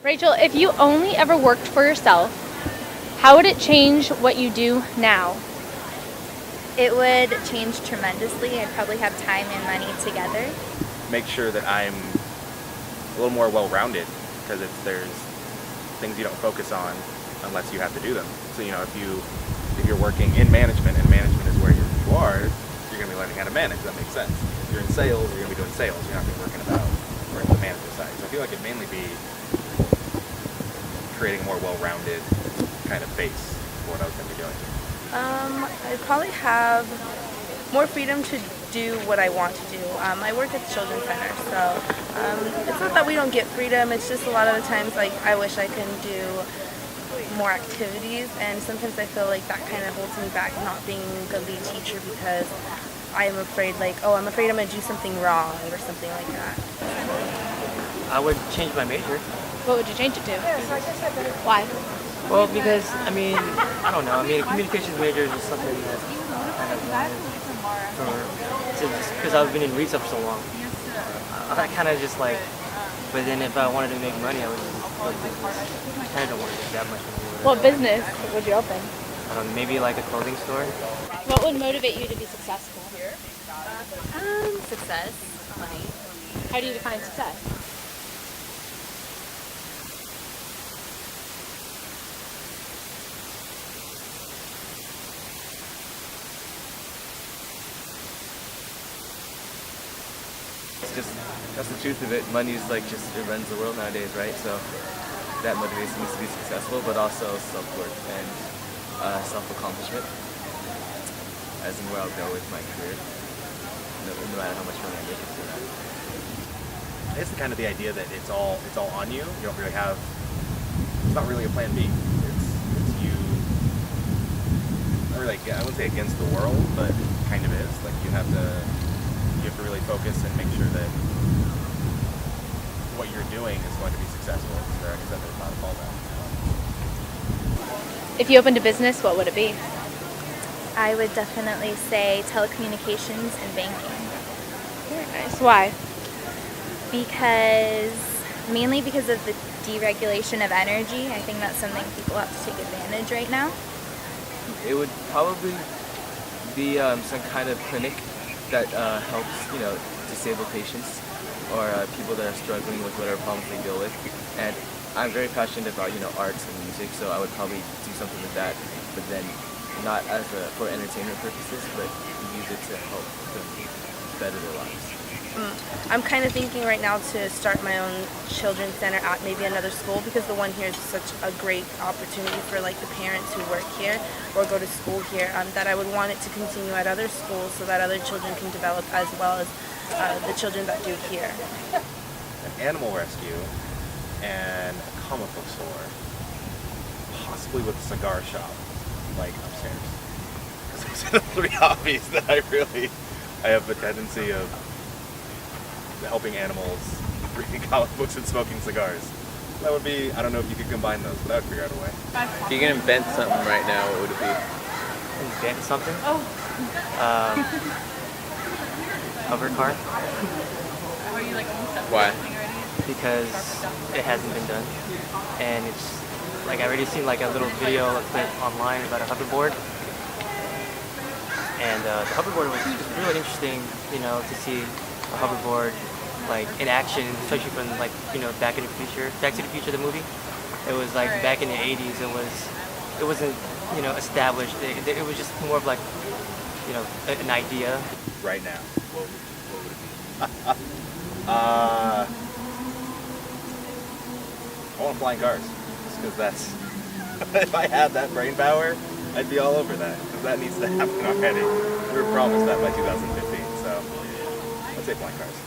Rachel, if you only ever worked for yourself, how would it change what you do now? It would change tremendously. I'd probably have time and money together. Make sure that I'm a little more well-rounded, because there's things you don't focus on unless you have to do them. So if you're working in management, and management is where you are, you're going to be learning how to manage. That makes sense. If you're in sales, you're going to be doing sales. You're not going to be working the management side. So I feel like it'd mainly be creating a more well-rounded kind of base for what I was going to be doing. I'd probably have more freedom to do what I want to do. I work at the Children's Center, so it's not that we don't get freedom, it's just a lot of the times like I wish I can do more activities, and sometimes I feel like that kind of holds me back not being a lead teacher because I'm afraid I'm afraid I'm going to do something wrong or something like that. I would change my major. What would you change it to? Why? Well, because, I don't know. A communications major is just something that I have wanted because I've been in retail for so long. I kind of just but then if I wanted to make money, I would just go to business. I kind of don't want to make that much money. What business would you open? Maybe like a clothing store. What would motivate you to be successful? Success, money. How do you define success? That's the truth of it. Money is it runs the world nowadays, right? So that motivates me to be successful, but also self-worth and self-accomplishment, as in where I'll go with my career, no matter how much money I make it for that. It's kind of the idea that it's all on you. You don't really have. It's not really a plan B. It's you. Not really. I wouldn't say against the world, but it kind of is. You have to really focus and make sure that what you're doing is going to be successful. Like I said, there's not a fallback. If you opened a business, what would it be? I would definitely say telecommunications and banking. Very nice. Why? Mainly because of the deregulation of energy. I think that's something people have to take advantage right now. It would probably be some kind of clinic that helps, disabled patients or people that are struggling with whatever problems they deal with. And I'm very passionate about, arts and music, so I would probably do something with that, but then not for entertainment purposes, but use it to help them better their lives. I'm kind of thinking right now to start my own children's center at maybe another school, because the one here is such a great opportunity for the parents who work here or go to school here, that I would want it to continue at other schools so that other children can develop as well as the children that do here. An animal rescue and a comic book store, possibly with a cigar shop, upstairs. Because those are the three hobbies that I have a tendency of helping animals, reading comic books, and smoking cigars. That would be, I don't know if you could combine those, but I would figure out a way. If you can invent something right now, what would it be? Invent something? Hover car. Why? Because it hasn't been done, and it's I already seen a little video clip online about a hoverboard, and the hoverboard was just really interesting, to see a hoverboard in action, especially from Back to the Future, the movie. It was back in the 80s. It wasn't established. It was just more of an idea. Right now, what would it be? I want flying cars, just because that's if I had that brain power, I'd be all over that. Because that needs to happen already. We were promised that by 2015, so let's say flying cars.